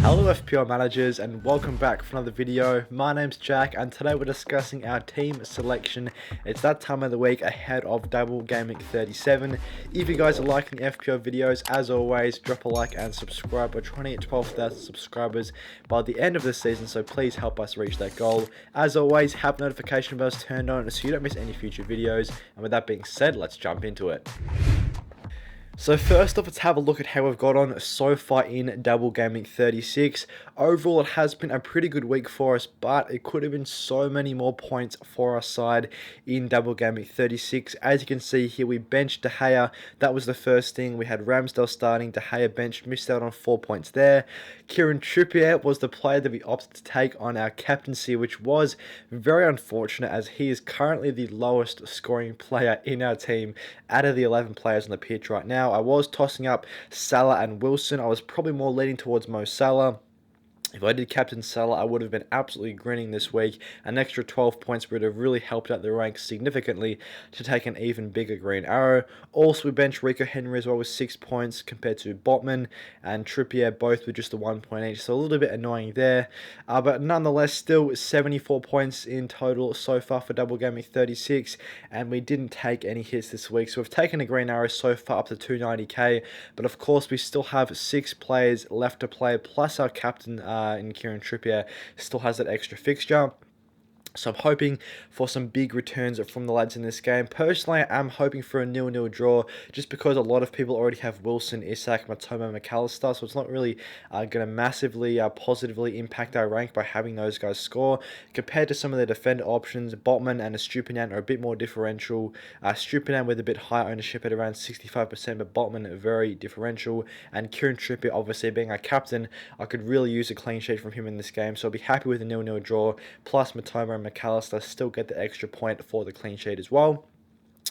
Hello FPL managers and welcome back for another video. My name's Jack and today we're discussing our team selection. It's that time of the week ahead of Double Gaming 37. If you guys are liking FPL videos, as always, drop a like and subscribe. We're trying to hit 12,000 subscribers by the end of the season, so please help us reach that goal. As always, have notification bells turned on so you don't miss any future videos. And with that being said, let's jump into it. So first off, let's have a look at how we've got on so far in Double Gaming 36. Overall, it has been a pretty good week for us, but it could have been so many more points for our side in Double Gaming 36. As you can see here, we benched De Gea. That was the first thing. We had Ramsdale starting, De Gea benched, missed out on 4 points there. Kieran Trippier was the player that we opted to take on our captaincy, which was very unfortunate as he is currently the lowest scoring player in our team out of the 11 players on the pitch right now. I was tossing up Salah and Wilson. I was probably more leaning towards Mo Salah. If I did captain Salah, I would have been absolutely grinning this week. An extra 12 points would have really helped out the ranks significantly to take an even bigger green arrow. Also, we benched Rico Henry as well with 6 points compared to Botman and Trippier, both with just a 1 point each. So a little bit annoying there. But nonetheless, still 74 points in total so far for Double Gaming 36. And we didn't take any hits this week. So we've taken a green arrow so far up to 290k. But of course, we still have 6 players left to play, plus our captain in Kieran Trippier still has that extra fixture. So I'm hoping for some big returns from the lads in this game. Personally, I'm hoping for a 0-0 draw just because a lot of people already have Wilson, Isak, Matoma, McAllister. So it's not really going to massively positively impact our rank by having those guys score. Compared to some of the defender options, Botman and Estupiñán are a bit more differential. Estupiñán with a bit higher ownership at around 65%, but Botman very differential. And Kieran Trippier, obviously being our captain, I could really use a clean sheet from him in this game. So I'll be happy with a 0-0 draw. Plus Matoma and McAllister still get the extra point for the clean sheet as well.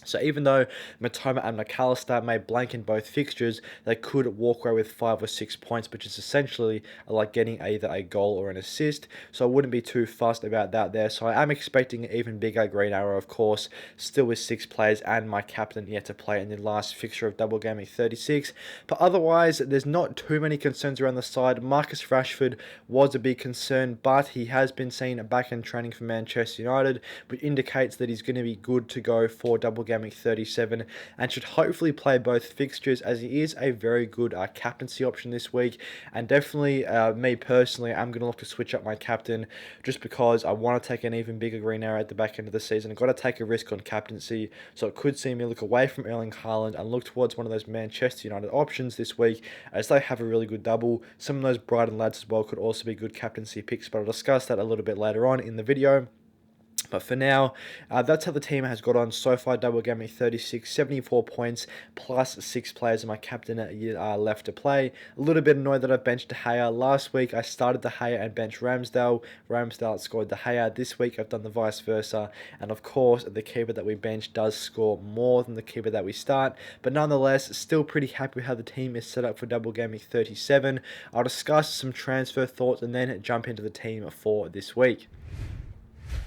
So even though Matoma and McAllister may blank in both fixtures, they could walk away with 5 or 6 points, which is essentially like getting either a goal or an assist. So I wouldn't be too fussed about that there. So I am expecting an even bigger green arrow, of course, still with 6 players and my captain yet to play in the last fixture of Double Gaming 36. But otherwise, there's not too many concerns around the side. Marcus Rashford was a big concern, but he has been seen back in training for Manchester United, which indicates that he's going to be good to go for Double Gaming 37 and should hopefully play both fixtures, as he is a very good captaincy option this week. And definitely me personally, I'm going to look to switch up my captain just because I want to take an even bigger green arrow at the back end of the season. I've got to take a risk on captaincy, so it could see me look away from Erling Haaland and look towards one of those Manchester United options this week, as they have a really good double. Some of those Brighton lads as well could also be good captaincy picks, but I'll discuss that a little bit later on in the video. But for now, that's how the team has got on so far. Double Gaming 36, 74 points, plus 6 players in my captain left to play. A little bit annoyed that I benched De Gea. Last week, I started De Gea and benched Ramsdale. Ramsdale scored De Gea. This week, I've done the vice versa. And of course, the keeper that we bench does score more than the keeper that we start. But nonetheless, still pretty happy with how the team is set up for Double Gaming 37. I'll discuss some transfer thoughts and then jump into the team for this week.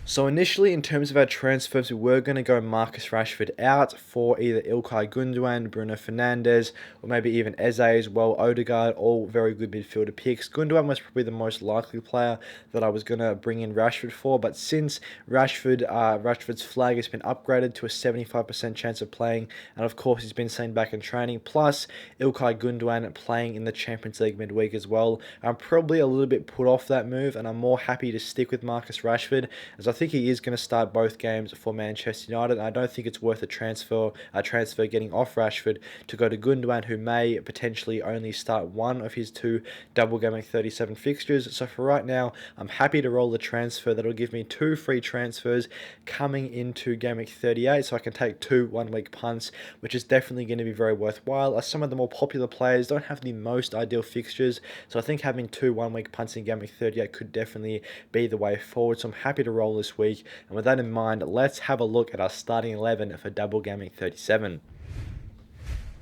So initially, in terms of our transfers, we were going to go Marcus Rashford out for either Ilkay Gundogan, Bruno Fernandes, or maybe even Eze as well, Odegaard, all very good midfielder picks. Gundogan was probably the most likely player that I was going to bring in Rashford for, but since Rashford's flag has been upgraded to a 75% chance of playing, and of course he's been seen back in training, plus Ilkay Gundogan playing in the Champions League midweek as well, I'm probably a little bit put off that move, and I'm more happy to stick with Marcus Rashford, as I think he is going to start both games for Manchester United. And I don't think it's worth a transfer getting off Rashford to go to Gundogan, who may potentially only start one of his 2 Double Gaming 37 fixtures. So for right now, I'm happy to roll the transfer. That'll give me 2 free transfers coming into Gaming 38, so I can take 2 one-week punts, which is definitely going to be very worthwhile, as some of the more popular players don't have the most ideal fixtures. So I think having 2 one-week punts in Gaming 38 could definitely be the way forward. So I'm happy to roll this week, and with that in mind, let's have a look at our starting 11 for Double Gaming 37.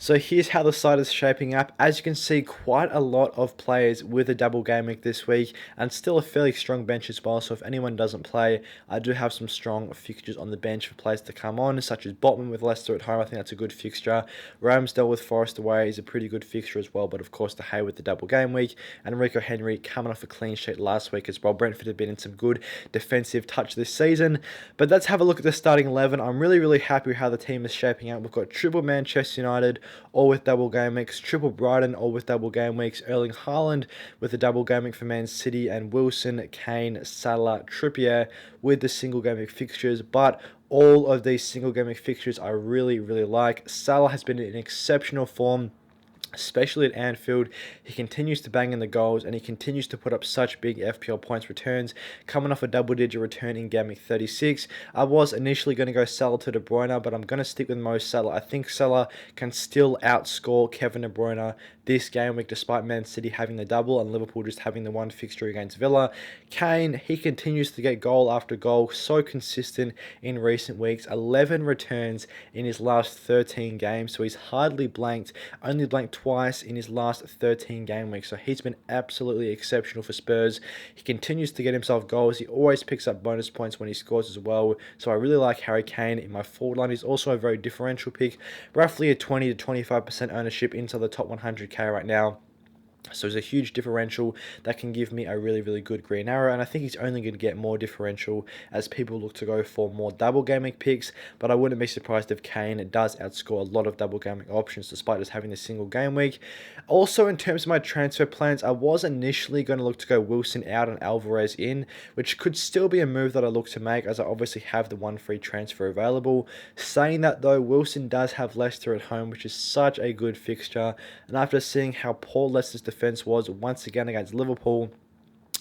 So here's how the side is shaping up. As you can see, quite a lot of players with a double game week this week, and still a fairly strong bench as well. So if anyone doesn't play, I do have some strong fixtures on the bench for players to come on, such as Botman with Leicester at home. I think that's a good fixture. Ramsdale with Forest away is a pretty good fixture as well. But of course, the Hay with the double game week, and Rico Henry coming off a clean sheet last week as well. Brentford have been in some good defensive touch this season. But let's have a look at the starting 11. I'm really happy with how the team is shaping up. We've got triple Manchester United, all with double game weeks, triple Brighton, all with double game weeks, Erling Haaland with a double game week for Man City, and Wilson, Kane, Salah, Trippier with the single game week fixtures. But all of these single game week fixtures I really like. Salah has been in exceptional form, especially at Anfield. He continues to bang in the goals, and he continues to put up such big FPL points returns, coming off a double-digit return in game week 36. I was initially going to go Salah to De Bruyne, but I'm going to stick with Mo Salah. I think Salah can still outscore Kevin De Bruyne this game week, despite Man City having the double and Liverpool just having the one fixture against Villa. Kane, he continues to get goal after goal, so consistent in recent weeks. 11 returns in his last 13 games, so he's hardly blanked, only blanked twice in his last 13 game weeks. So he's been absolutely exceptional for Spurs. He continues to get himself goals. He always picks up bonus points when he scores as well. So I really like Harry Kane in my forward line. He's also a very differential pick, roughly a 20 to 25% ownership into the top 100k right now. So there's a huge differential that can give me a really good green arrow, and I think he's only going to get more differential as people look to go for more double game week picks. But I wouldn't be surprised if Kane does outscore a lot of double game week options despite just having the single game week. Also, in terms of my transfer plans, I was initially going to look to go Wilson out and Alvarez in, which could still be a move that I look to make, as I obviously have the one free transfer available. Saying that though, Wilson does have Leicester at home, which is such a good fixture, and after seeing how poor Leicester's defense was once again against Liverpool,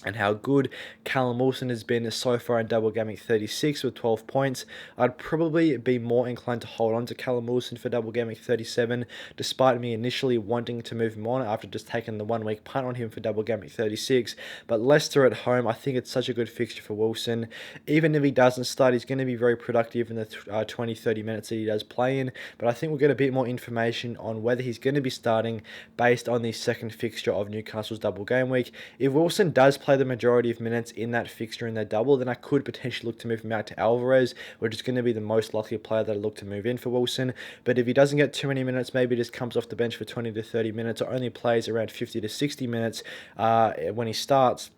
and how good Callum Wilson has been so far in double game week 36 with 12 points, I'd probably be more inclined to hold on to Callum Wilson for double game week 37, despite me initially wanting to move him on after just taking the 1 week punt on him for double game week 36. But Leicester at home, I think it's such a good fixture for Wilson. Even if he doesn't start, he's going to be very productive in the 20-30 minutes that he does play in. But I think we'll get a bit more information on whether he's going to be starting based on the second fixture of Newcastle's double game week. If Wilson does play the majority of minutes in that fixture in their double, then I could potentially look to move him out to Alvarez, which is going to be the most likely player that I look to move in for Wilson. But if he doesn't get too many minutes, maybe just comes off the bench for 20 to 30 minutes, or only plays around 50 to 60 minutes when he starts,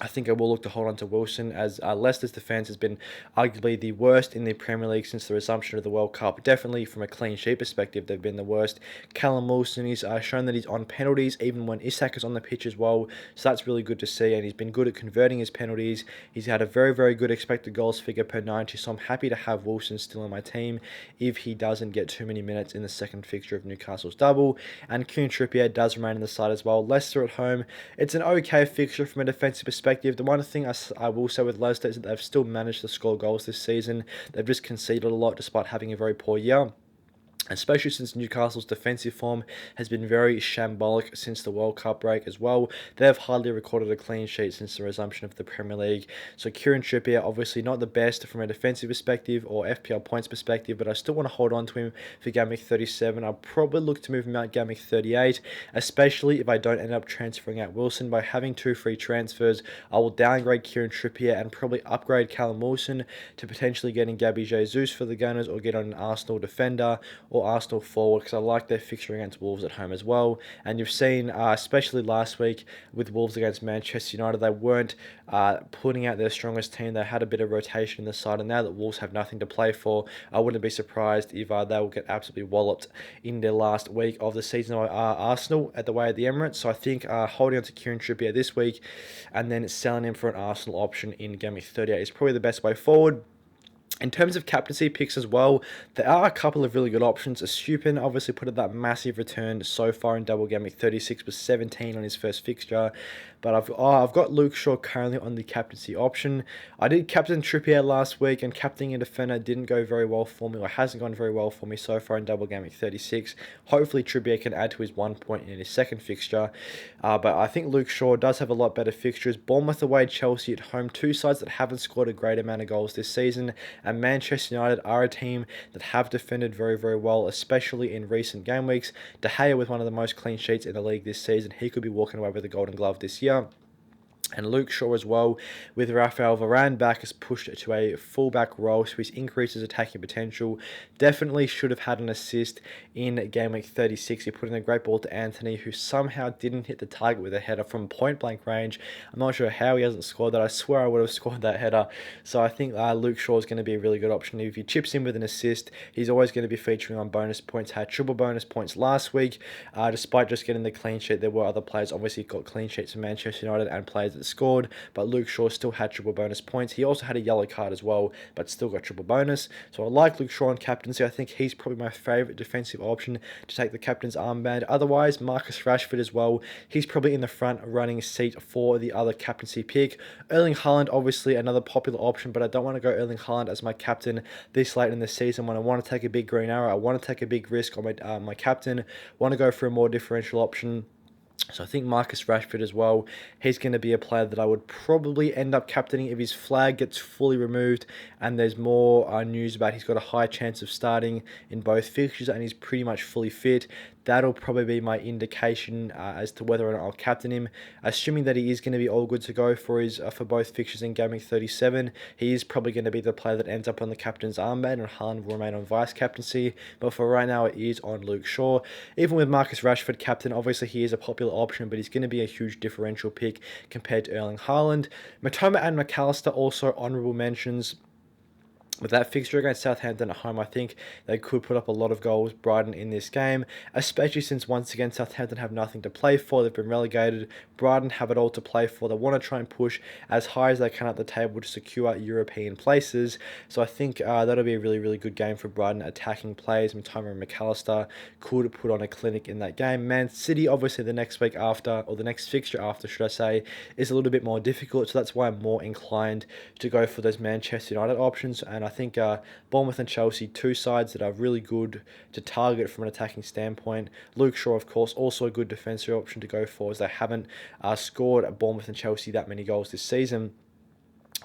I think I will look to hold on to Wilson, as Leicester's defence has been arguably the worst in the Premier League since the resumption of the World Cup. Definitely from a clean sheet perspective, they've been the worst. Callum Wilson has shown that he's on penalties, even when Isak is on the pitch as well. So that's really good to see, and he's been good at converting his penalties. He's had a very good expected goals figure per 90, so I'm happy to have Wilson still on my team if he doesn't get too many minutes in the second fixture of Newcastle's double. And Kieran Trippier does remain in the side as well. Leicester at home, it's an okay fixture from a defensive perspective. The one thing I will say with Leicester is that they've still managed to score goals this season. They've just conceded a lot despite having a very poor year, especially since Newcastle's defensive form has been very shambolic since the World Cup break as well. They've hardly recorded a clean sheet since the resumption of the Premier League. So Kieran Trippier, obviously not the best from a defensive perspective or FPL points perspective, but I still want to hold on to him for game week 37. I'll probably look to move him out game week 38, especially if I don't end up transferring out Wilson. By having 2 free transfers, I will downgrade Kieran Trippier and probably upgrade Callum Wilson to potentially getting Gabby Jesus for the Gunners, or get on an Arsenal defender or Arsenal forward, because I like their fixture against Wolves at home as well. And you've seen, especially last week with Wolves against Manchester United, they weren't putting out their strongest team. They had a bit of rotation in the side, and now that Wolves have nothing to play for, I wouldn't be surprised if they will get absolutely walloped in their last week of the season by Arsenal at the way of the Emirates. So I think holding on to Kieran Trippier this week and then selling him for an Arsenal option in game week 38 is probably the best way forward. In terms of captaincy picks as well, there are a couple of really good options. Stupin obviously put up that massive return so far in double game week 36 with 17 on his first fixture. But I've got Luke Shaw currently on the captaincy option. I did captain Trippier last week, and captaining a defender didn't go very well for me, or hasn't gone very well for me so far in double game week 36. Hopefully Trippier can add to his 1 point in his second fixture. But I think Luke Shaw does have a lot better fixtures. Bournemouth away, Chelsea at home, 2 sides that haven't scored a great amount of goals this season. and Manchester United are a team that have defended very, very well, especially in recent game weeks. De Gea with one of the most clean sheets in the league this season. He could be walking away with the Golden Glove this year. And Luke Shaw as well, with Rafael Varane back, has pushed it to a fullback role, so he's increased his attacking potential. Definitely should have had an assist in game week 36. He put in a great ball to Anthony, who somehow didn't hit the target with a header from point blank range. I'm not sure how he hasn't scored that. I swear I would have scored that header. So I think Luke Shaw is going to be a really good option. If he chips in with an assist, he's always going to be featuring on bonus points. Had triple bonus points last week, despite just getting the clean sheet. There were other players obviously got clean sheets for Manchester United and players that scored, but Luke Shaw still had triple bonus points. He also had a yellow card as well, but still got triple bonus. So I like Luke Shaw in captaincy. I think he's probably my favourite defensive option to take the captain's armband. Otherwise, Marcus Rashford as well. He's probably in the front running seat for the other captaincy pick. Erling Haaland, obviously another popular option, but I don't want to go Erling Haaland as my captain this late in the season when I want to take a big green arrow. I want to take a big risk on my captain. Want to go for a more differential option. So I think Marcus Rashford as well, he's going to be a player that I would probably end up captaining if his flag gets fully removed and there's more news about he's got a high chance of starting in both fixtures and he's pretty much fully fit. That'll probably be my indication as to whether or not I'll captain him. Assuming that he is going to be all good to go for both fixtures in Game Week 37, he is probably going to be the player that ends up on the captain's armband, and Haaland will remain on vice captaincy. But for right now, it is on Luke Shaw. Even with Marcus Rashford captain, obviously he is a popular option, but he's going to be a huge differential pick compared to Erling Haaland. Matoma and McAllister also honourable mentions. With that fixture against Southampton at home, I think they could put up a lot of goals, Brighton, in this game, especially since, once again, Southampton have nothing to play for. They've been relegated. Brighton have it all to play for. They want to try and push as high as they can at the table to secure European places. So I think that'll be a really, really good game for Brighton. Attacking players, Matoma and McAllister, could put on a clinic in that game. Man City, obviously, the next week after, or the next fixture after, should I say, is a little bit more difficult. So that's why I'm more inclined to go for those Manchester United options. And I think Bournemouth and Chelsea, two sides that are really good to target from an attacking standpoint. Luke Shaw, of course, also a good defensive option to go for, as they haven't scored at Bournemouth and Chelsea that many goals this season.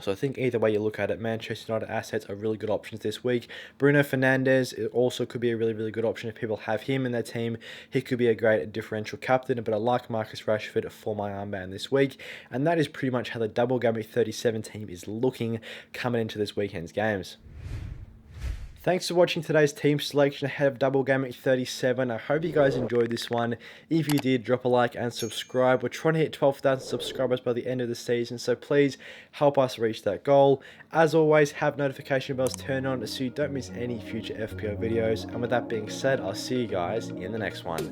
So I think either way you look at it, Manchester United assets are really good options this week. Bruno Fernandes also could be a really, really good option if people have him in their team. He could be a great differential captain, but I like Marcus Rashford for my armband this week. And that is pretty much how the double Game Week 37 team is looking coming into this weekend's games. Thanks for watching today's team selection ahead of double Game Week 37. I hope you guys enjoyed this one. If you did, drop a like and subscribe. We're trying to hit 12,000 subscribers by the end of the season, so please help us reach that goal. As always, have notification bells turned on so you don't miss any future FPL videos. And with that being said, I'll see you guys in the next one.